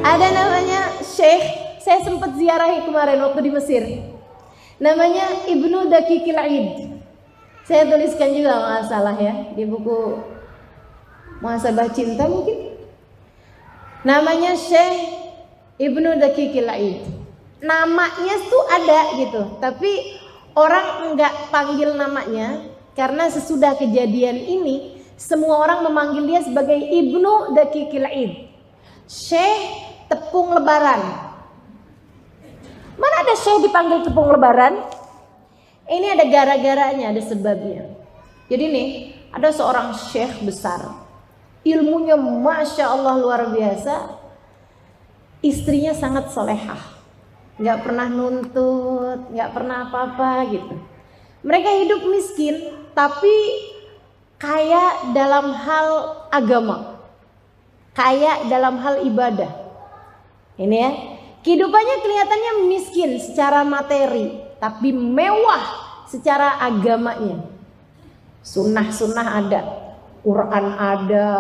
Ada namanya Syekh, saya sempat ziarahi kemarin waktu di Mesir. Namanya Ibnu Daqiqil Aid. Saya tuliskan juga nggak salah ya di buku Muhasabah Cinta mungkin. Namanya Syekh Ibnu Daqiqil Aid. Namanya tuh ada gitu, tapi orang enggak panggil namanya karena sesudah kejadian ini semua orang memanggil dia sebagai Ibnu Daqiqil Aid. Syekh Tepung Lebaran. Mana ada Syekh dipanggil Tepung Lebaran? Ini ada gara-garanya, ada sebabnya. Jadi nih, ada seorang syekh besar. Ilmunya Masya Allah luar biasa. Istrinya sangat solehah. Gak pernah nuntut, gak pernah apa-apa gitu. Mereka hidup miskin, tapi kaya dalam hal agama. Kaya dalam hal ibadah. Ini ya, kehidupannya kelihatannya miskin secara materi, tapi mewah secara agamanya. Sunnah-sunnah ada, Quran ada,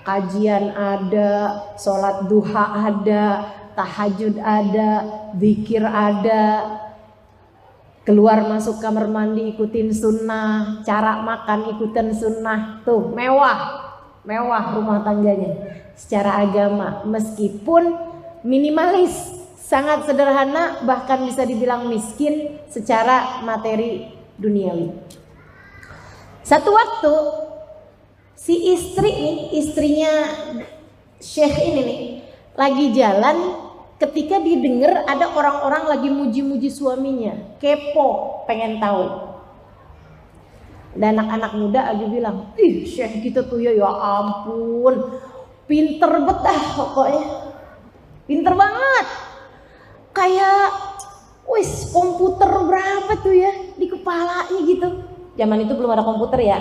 kajian ada, sholat duha ada, tahajud ada, zikir ada, keluar masuk kamar mandi ikutin sunnah, cara makan ikutin sunnah. Tuh mewah rumah tangganya secara agama, meskipun minimalis, sangat sederhana, bahkan bisa dibilang miskin secara materi duniawi. Satu waktu si istri nih, istrinya Syekh ini nih, lagi jalan ketika didengar ada orang-orang lagi muji-muji suaminya, kepo, pengen tahu. Dan anak-anak muda lagi bilang, ih Syekh kita tuh ya ampun, pinter betah pokoknya. Pinter banget. Kayak wis komputer berapa tuh ya di kepalanya gitu. Zaman itu belum ada komputer ya.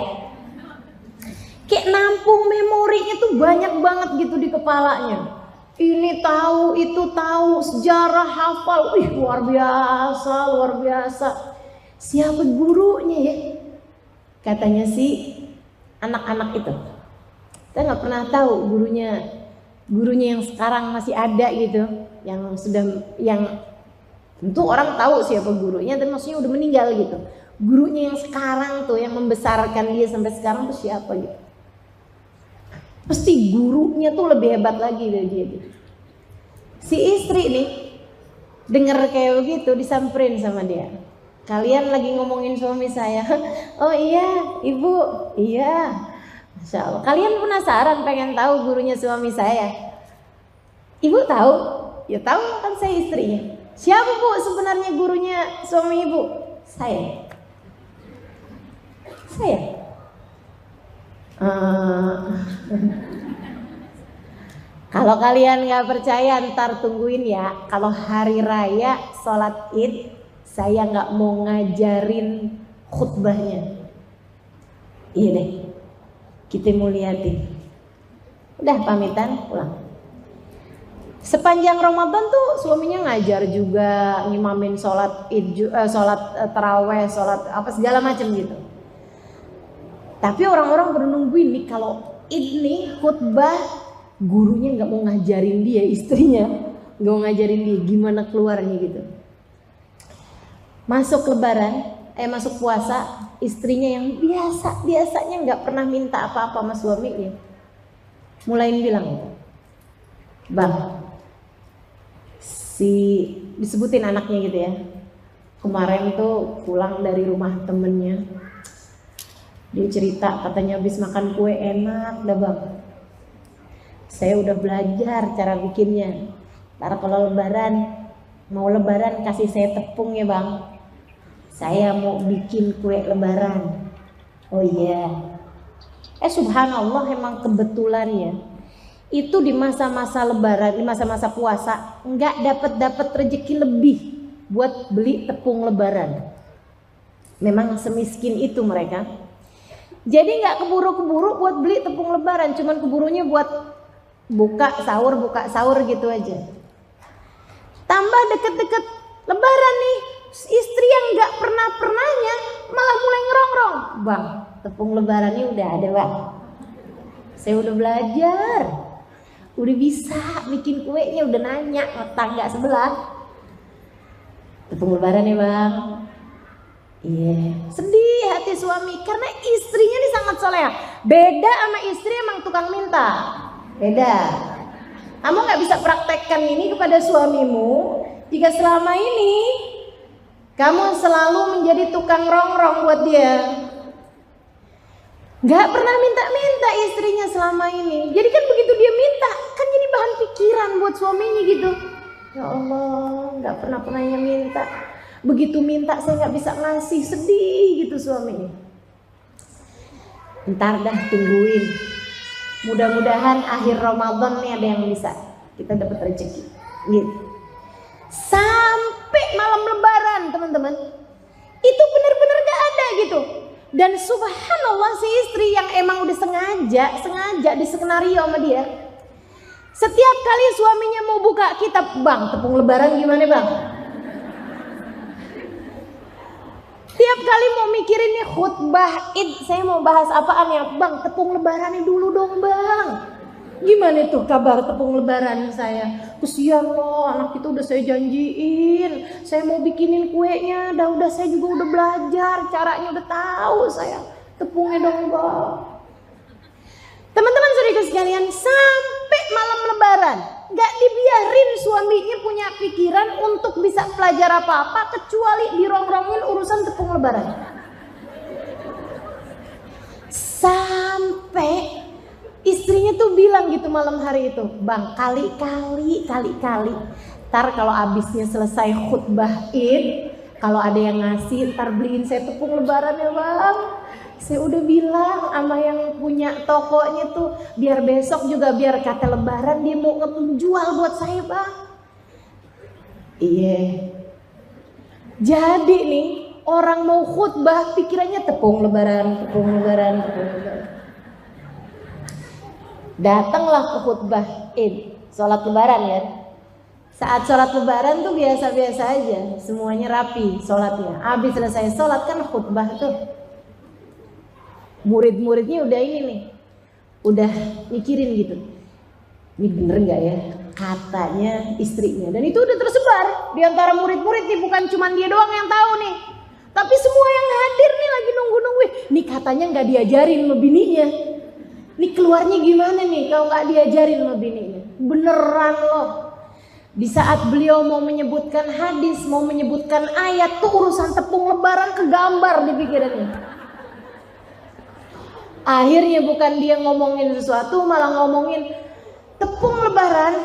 Kayak nampung memorinya tuh banyak banget gitu di kepalanya. Ini tahu, itu tahu, sejarah hafal. Wih, luar biasa. Siapa gurunya ya? Katanya si anak-anak itu. Kita nggak pernah tahu gurunya yang sekarang masih ada gitu, yang tentu orang tahu siapa gurunya, tapi maksudnya udah meninggal gitu. Gurunya yang sekarang tuh yang membesarkan dia sampai sekarang tuh siapa gitu. Pasti gurunya tuh lebih hebat lagi dari dia gitu. Si istri nih denger kayak begitu, disamperin sama dia. Kalian lagi ngomongin suami saya. Oh iya ibu, iya. Masya Allah. Kalian penasaran pengen tahu gurunya suami saya? Ibu tahu? Ya tahu kan, saya istrinya. Siapa bu sebenarnya gurunya suami ibu? Saya. Kalau kalian nggak percaya, ntar tungguin ya. Kalau hari raya sholat id, saya nggak mau ngajarin khutbahnya. Iya deh. Kita mau liatin. Udah pamitan pulang. Sepanjang Ramadan tuh suaminya ngajar juga, ngimamin sholat id, sholat taraweh, sholat apa segala macam gitu. Tapi orang-orang pada nungguin nih kalau id nih khutbah, gurunya nggak mau ngajarin dia, istrinya nggak mau ngajarin dia gimana keluarnya gitu. Masuk masuk puasa, istrinya yang biasanya nggak pernah minta apa-apa sama suaminya, mulai bilang, bang, disebutin anaknya gitu ya, kemarin tuh pulang dari rumah temennya, dia cerita katanya habis makan kue enak dah bang, saya udah belajar cara bikinnya, ntar kalau mau lebaran kasih saya tepung ya bang, saya mau bikin kue lebaran. Oh iya. Subhanallah, emang kebetulannya itu di masa-masa lebaran, di masa-masa puasa nggak dapat rezeki lebih buat beli tepung lebaran. Memang semiskin itu mereka. Jadi nggak keburu-keburu buat beli tepung lebaran, cuman keburunya buat buka sahur gitu aja. Tambah deket-deket lebaran nih, istri yang nggak pernahnya malah mulai ngerongrong, bang, tepung lebarannya udah ada bang, saya udah belajar, udah bisa bikin kuenya, udah nanya ke tangga sebelah. Tepung lebaran ya bang. Iya, sedih hati suami karena istrinya ini sangat soleha. Beda sama istri emang tukang minta. Beda. Kamu nggak bisa praktekkan ini kepada suamimu jika selama ini kamu selalu menjadi tukang rongrong buat dia. Nggak pernah minta-minta istrinya selama ini. Jadi kan begitu dia minta, kan jadi bahan pikiran buat suaminya gitu. Ya Allah, nggak pernah-pernahnya minta. Begitu minta saya nggak bisa ngasih, sedih gitu suaminya. Ntar dah tungguin. Mudah-mudahan akhir Ramadan nih ada yang bisa kita dapat rezeki. Gitu. Sampai malam Lebaran teman-teman, itu benar-benar gak ada gitu. Dan subhanallah si istri yang emang udah sengaja di skenario sama dia. Setiap kali suaminya mau buka kitab, bang tepung Lebaran gimana bang? Tiap kali mau mikirin nih khutbah Id, saya mau bahas apaan ya? Bang, tepung lebarannya dulu dong bang. Gimana tuh kabar tepung lebaran saya? Kesian loh, anak itu udah saya janjiin. Saya mau bikinin kuenya, udah saya juga udah belajar, caranya udah tahu saya. Tepungnya dong bang. Teman-teman saudaraku sekalian, sampai malam lebaran gak dibiarin suaminya punya pikiran untuk bisa belajar apa-apa kecuali dirongrongin urusan tepung lebaran. Sampai istrinya tuh bilang gitu malam hari itu, bang kali-kali ntar kalau abisnya selesai khutbah Id, kalau ada yang ngasih ntar beliin saya tepung lebaran ya bang. Saya udah bilang sama yang punya tokonya tuh, biar besok juga biar kata lebaran dia mau ngejual buat saya bang. Iya. Jadi nih orang mau khutbah pikirannya tepung lebaran. Datanglah ke khutbah Id, sholat lebaran ya. Saat sholat lebaran tuh biasa-biasa aja, semuanya rapi sholatnya. Habis selesai sholat kan khutbah tuh. Murid-muridnya udah ini nih, udah mikirin gitu, ini bener nggak ya katanya istrinya, dan itu udah tersebar di antara murid-murid nih, bukan cuma dia doang yang tahu nih, tapi semua yang hadir nih lagi nunggu-nunggu. Nih katanya nggak diajarin sama bininya, nih keluarnya gimana nih kalau nggak diajarin sama bininya? Beneran loh. Di saat beliau mau menyebutkan hadis, mau menyebutkan ayat tuh urusan tepung lebaran kegambar di pikirannya. Akhirnya bukan dia ngomongin sesuatu, malah ngomongin tepung lebaran.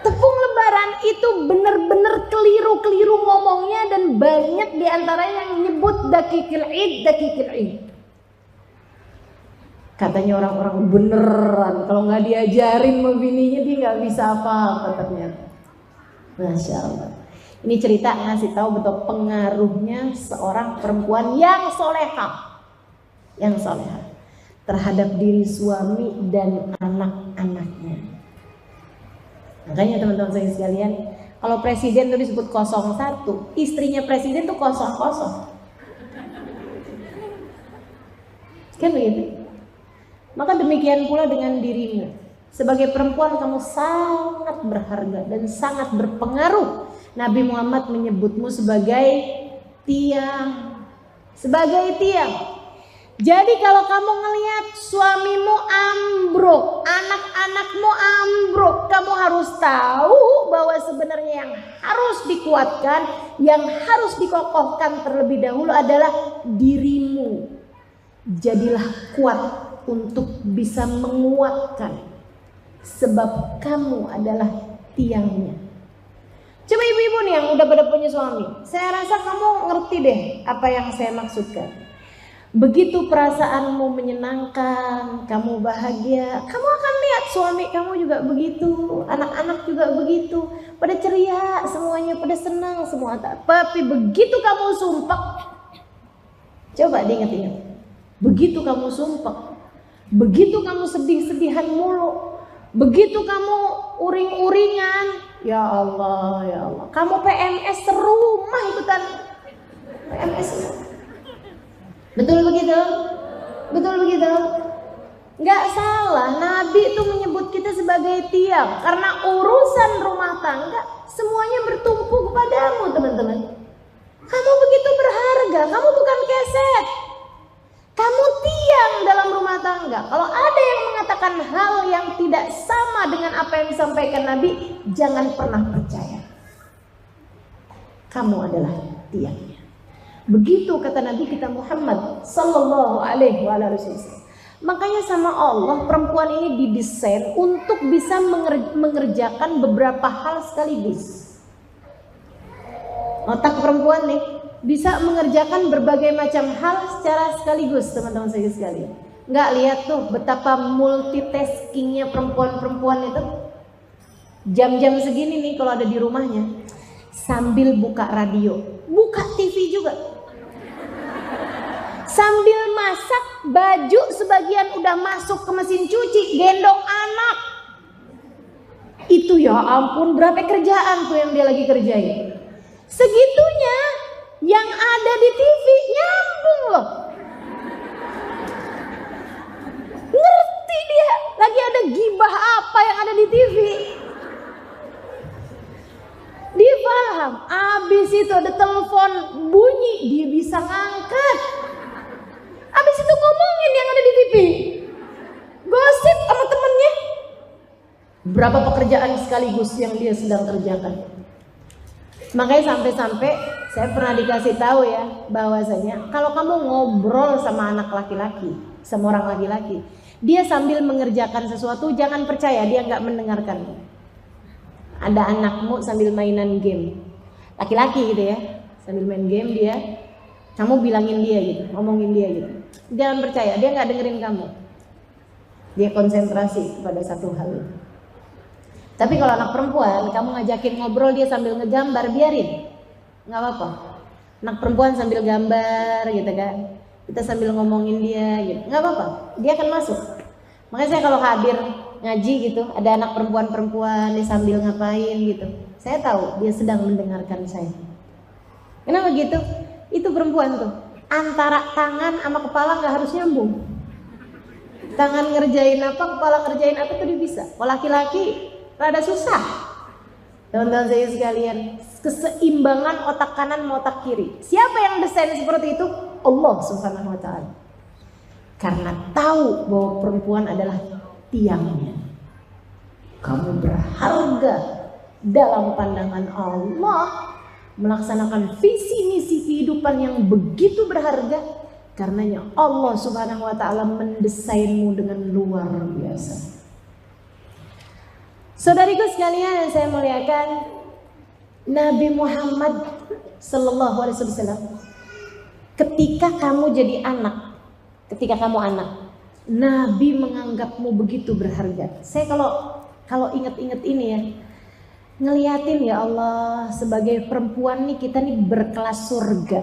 Tepung lebaran itu bener-bener keliru ngomongnya, dan banyak diantaranya yang nyebut dakikil id. Katanya orang-orang beneran kalau nggak diajarin sama bininya dia nggak bisa apa-apa ternyata. Masya Allah. Ini cerita ngasih tahu betul pengaruhnya seorang perempuan yang soleha. Yang soleha terhadap diri suami dan anak-anaknya. Makanya teman-teman saya sekalian, kalau presiden itu disebut 01, istrinya presiden tuh 00. Kan begitu? Maka demikian pula dengan dirimu. Sebagai perempuan kamu sangat berharga dan sangat berpengaruh. Nabi Muhammad menyebutmu sebagai tiang. Sebagai tiang. Jadi kalau kamu ngelihat suamimu ambruk, anak-anakmu ambruk, kamu harus tahu bahwa sebenarnya yang harus dikuatkan, yang harus dikokohkan terlebih dahulu adalah dirimu. Jadilah kuat untuk bisa menguatkan, sebab kamu adalah tiangnya. Coba ibu-ibu nih yang udah pada punya suami, saya rasa kamu ngerti deh apa yang saya maksudkan. Begitu perasaanmu menyenangkan, kamu bahagia, kamu akan lihat suami kamu juga begitu, anak-anak juga begitu, pada ceria, semuanya pada senang semua. Tapi begitu kamu sumpah, coba diingat-ingat, begitu kamu sumpah, begitu kamu sedih-sedihan mulu, begitu kamu uring-uringan, ya Allah, kamu PMS serumah ikutan PMS. Betul begitu? Betul begitu? Nggak salah, Nabi itu menyebut kita sebagai tiang. Karena urusan rumah tangga semuanya bertumpu kepadamu, teman-teman. Kamu begitu berharga, kamu bukan keset. Kamu tiang dalam rumah tangga. Kalau ada yang mengatakan hal yang tidak sama dengan apa yang disampaikan Nabi, jangan pernah percaya. Kamu adalah tiangnya. Begitu kata Nabi kita Muhammad sallallahu alaihi wasallam. Makanya sama Allah perempuan ini didesain untuk bisa mengerjakan beberapa hal sekaligus. Otak perempuan nih bisa mengerjakan berbagai macam hal secara sekaligus, teman-teman saya sekalian. Nggak lihat tuh betapa multitaskingnya perempuan-perempuan itu. Jam-jam segini nih kalau ada di rumahnya sambil buka radio, buka TV juga. Sambil masak, baju sebagian udah masuk ke mesin cuci, gendong anak. Itu ya ampun, berapa kerjaan tuh yang dia lagi kerjain. Segitunya yang ada di TV nyambung loh. Ngerti dia, lagi ada gibah apa yang ada di TV. Dia paham, abis itu ada telepon bunyi, dia bisa ngangkat. Abis itu ngomongin yang ada di TV, gosip sama temennya. Berapa pekerjaan sekaligus yang dia sedang kerjakan. Makanya sampai-sampai saya pernah dikasih tahu ya, bahwasanya kalau kamu ngobrol sama anak laki-laki, sama orang laki-laki, dia sambil mengerjakan sesuatu, jangan percaya dia nggak mendengarkan. Ada anakmu sambil mainan game, laki-laki gitu ya, sambil main game dia, kamu bilangin dia gitu, ngomongin dia gitu. Jangan percaya, dia nggak dengerin kamu. Dia konsentrasi pada satu hal. Tapi kalau anak perempuan, kamu ngajakin ngobrol dia sambil ngegambar, biarin, nggak apa-apa. Anak perempuan sambil gambar gitu kan, kita sambil ngomongin dia gitu, nggak apa-apa. Dia akan masuk. Makanya saya kalau hadir ngaji gitu, ada anak perempuan-perempuan dia sambil ngapain gitu, saya tahu dia sedang mendengarkan saya. Kenapa gitu? Itu perempuan tuh. Antara tangan sama kepala nggak harus nyambung. Tangan ngerjain apa, kepala ngerjain apa tuh dia bisa. Kalau laki-laki rada susah. Teman-teman saya sekalian, keseimbangan otak kanan sama otak kiri. Siapa yang desain seperti itu? Allah Subhanahu wa taala. Karena tahu bahwa perempuan adalah tiangnya. Kamu berharga dalam pandangan Allah. Melaksanakan visi misi kehidupan yang begitu berharga, karenanya Allah Subhanahu wa taala mendesainmu dengan luar biasa. Saudariku sekalian yang saya muliakan, Nabi Muhammad sallallahu alaihi wasallam ketika kamu jadi anak, ketika kamu anak, Nabi menganggapmu begitu berharga. Saya kalau ingat-ingat ini ya, ngeliatin ya Allah, sebagai perempuan nih kita nih berkelas surga.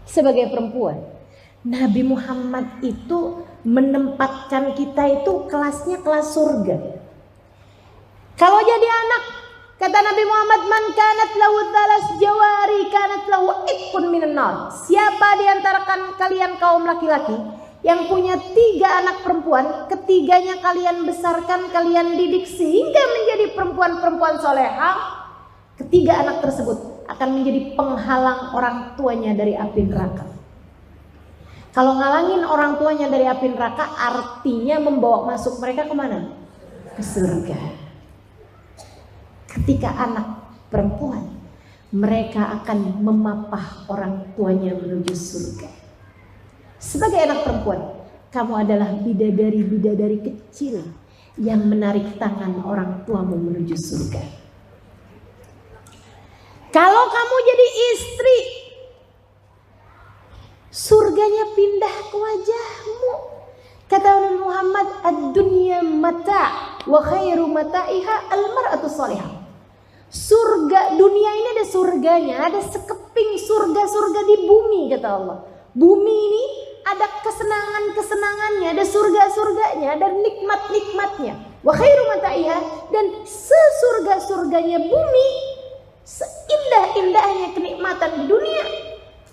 Sebagai perempuan, Nabi Muhammad itu menempatkan kita itu kelasnya kelas surga. Kalau jadi anak, kata Nabi Muhammad, man kanat lahu thalas jawari kanat lahu itqun minan nar. Siapa di antara kalian kaum laki-laki yang punya 3 anak perempuan, ketiganya kalian besarkan, kalian didik sehingga menjadi perempuan-perempuan solehah, ketiga anak tersebut akan menjadi penghalang orang tuanya dari api neraka. Kalau ngalangin orang tuanya dari api neraka, artinya membawa masuk mereka kemana? Ke surga. Ketika anak perempuan, mereka akan memapah orang tuanya menuju surga. Sebagai anak perempuan, kamu adalah bidadari-bidadari kecil yang menarik tangan orang tuamu menuju surga. Kalau kamu jadi istri, surganya pindah ke wajahmu. Kata Nabi Muhammad, ad-dunya mata' wa khairu mata'iha al-mar'atu salihah. Surga dunia ini ada surganya, ada sekeping surga-surga di bumi, kata Allah. Bumi ini ada kesenangan-kesenangannya, ada surga-surganya, ada nikmat-nikmatnya. Wa khairu mata'iha, dan sesurga-surganya bumi, seindah-indahnya kenikmatan di dunia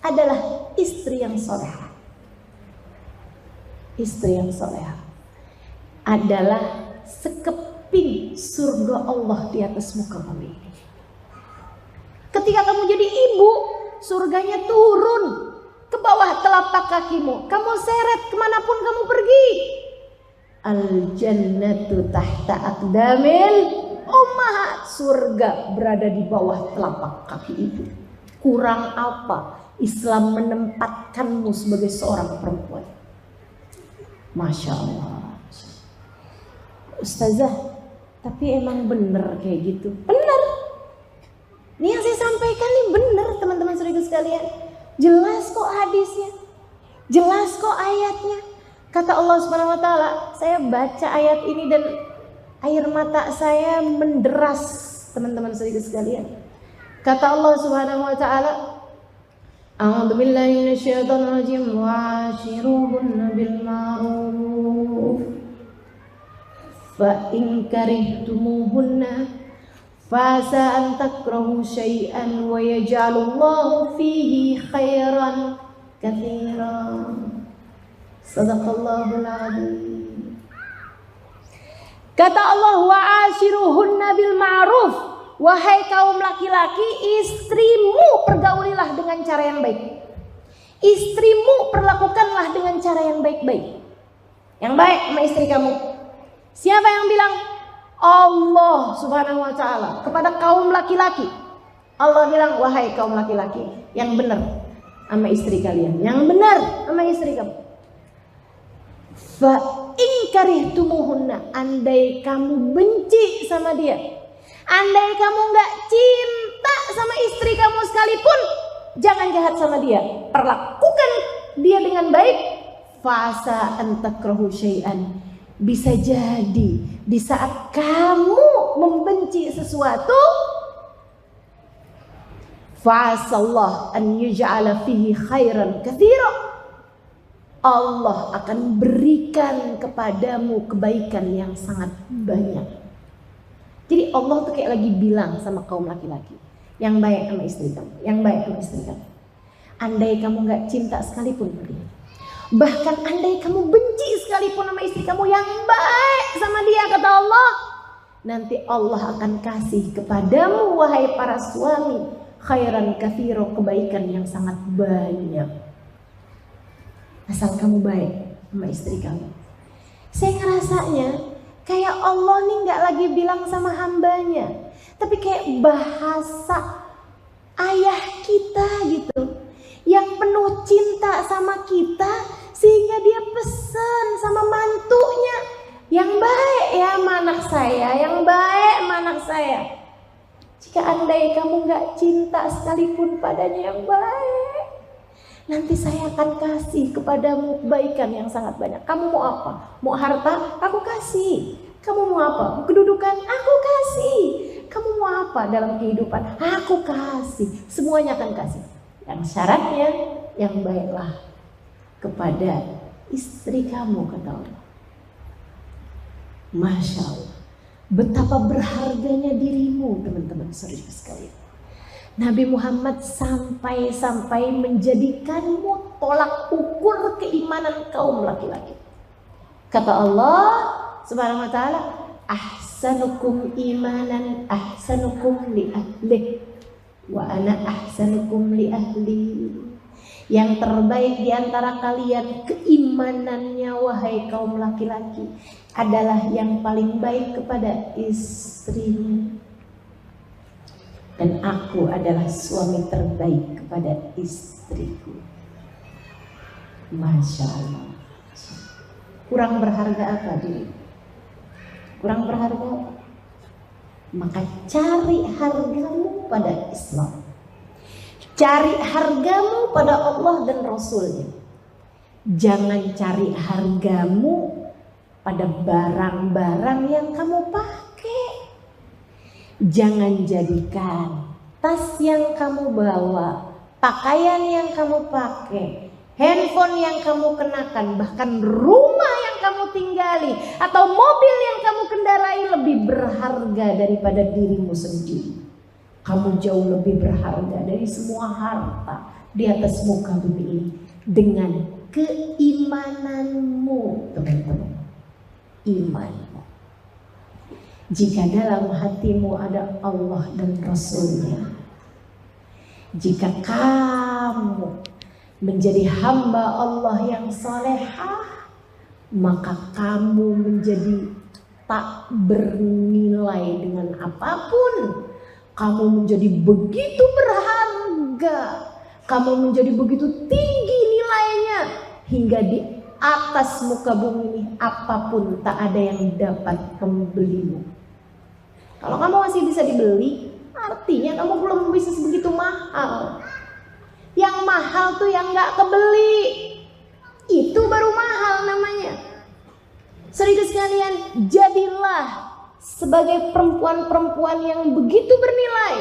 adalah istri yang soleh. istri yang solehah adalah sekeping surga Allah di atas muka bumi ini. Ketika kamu jadi ibu, surganya turun ke bawah telapak kakimu. Kamu seret kemanapun kamu pergi. Al-jannatu tahta aqdamil ummahat. Surga berada di bawah telapak kaki ibu. Kurang apa Islam menempatkanmu sebagai seorang perempuan? Masya Allah. Ustazah, tapi emang bener kayak gitu? Bener. Ini yang saya sampaikan nih bener teman-teman saudara sekalian. Jelas kok hadisnya, jelas kok ayatnya. Kata Allah Subhanahu wa taala, saya baca ayat ini dan air mata saya menderas teman-teman saudara sekalian. Kata Allah Subhanahu wa taala, A'udzu billahi minasyaitonir rajim wa'ashiruhunna bil ma'ruf fa in karihtumuhunna fasa an takrahu syai'an wa yaj'alullahu fihi khairan katsiran. Sadaqallahul azim. Kata Allah, wa'ashiruhunna bil ma'ruf. Wahai kaum laki-laki, istrimu pergaulilah dengan cara yang baik. Istrimu perlakukanlah dengan cara yang baik-baik. Yang baik sama istri kamu. Siapa yang bilang? Allah Subhanahu wa taala kepada kaum laki-laki. Allah bilang, wahai kaum laki-laki, yang benar sama istri kalian, yang benar sama istri kamu. Fa in karihtumuhunna, andai kamu benci sama dia, andai kamu nggak cinta sama istri kamu sekalipun, jangan jahat sama dia, perlakukan dia dengan baik. Fasa an takrahu syai'an, bisa jadi di saat kamu membenci sesuatu, fa'asallah an yuj'ala fihi khairan katsira, Allah akan berikan kepadamu kebaikan yang sangat banyak. Jadi Allah tuh kayak lagi bilang sama kaum laki-laki, yang baik sama istri kamu, yang baik sama istri kamu. Andai kamu gak cinta sekalipun sama dia, bahkan andai kamu benci sekalipun sama istri kamu, yang baik sama dia, kata Allah, nanti Allah akan kasih kepadamu, wahai para suami, khairan katsira, kebaikan yang sangat banyak. Asal kamu baik sama istri kamu. Saya ngerasanya kayak Allah nih gak lagi bilang sama hambanya, tapi kayak bahasa ayah kita gitu, yang penuh cinta sama kita, sehingga dia pesan sama mantunya, yang baik ya anak saya, yang baik anak saya. Jika andai kamu gak cinta sekalipun padanya yang baik, nanti saya akan kasih kepadamu kebaikan yang sangat banyak. Kamu mau apa? Mau harta? Aku kasih. Kamu mau apa? Mau kedudukan? Aku kasih. Kamu mau apa dalam kehidupan? Aku kasih. Semuanya akan kasih. Yang syaratnya yang baiklah kepada istri kamu, kata Allah. Masya Allah, betapa berharganya dirimu teman-teman saudara sekalian. Nabi Muhammad sampai menjadikanmu tolak ukur keimanan kaum laki-laki. Kata Allah Subhanahu wa taala, ahsanukum imanan ahsanukum li ahli wa ana ahsanukum li ahli. Yang terbaik di antara kalian keimanannya, wahai kaum laki-laki, adalah yang paling baik kepada istrinya. Dan aku adalah suami terbaik kepada istriku. Masya Allah. Kurang berharga apa diri? Kurang berharga apa? Maka cari hargamu pada Islam. Cari hargamu pada Allah dan Rasulnya. Jangan cari hargamu pada barang-barang yang kamu pakai. Jangan jadikan tas yang kamu bawa, pakaian yang kamu pakai, handphone yang kamu kenakan, bahkan rumah yang kamu tinggali atau mobil yang kamu kendarai lebih berharga daripada dirimu sendiri. Kamu jauh lebih berharga dari semua harta di atas muka bumi ini dengan keimananmu, teman-teman. Imanmu. Jika dalam hatimu ada Allah dan Rasulnya, jika kamu menjadi hamba Allah yang salehah, maka kamu menjadi tak bernilai dengan apapun. Kamu menjadi begitu berharga, kamu menjadi begitu tinggi nilainya, hingga di atas muka bumi ini apapun tak ada yang dapat membelimu. Kalau kamu masih bisa dibeli, artinya kamu belum bisa sebegitu mahal. Yang mahal tuh yang gak kebeli, itu baru mahal namanya. Saudara sekalian, jadilah sebagai perempuan-perempuan yang begitu bernilai,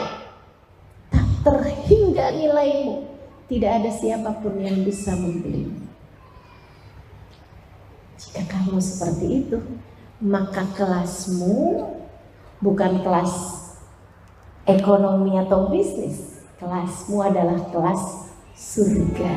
tak terhingga nilaimu, tidak ada siapapun yang bisa membelimu. Jika kamu seperti itu, maka kelasmu bukan kelas ekonomi atau bisnis, kelasmu adalah kelas surga.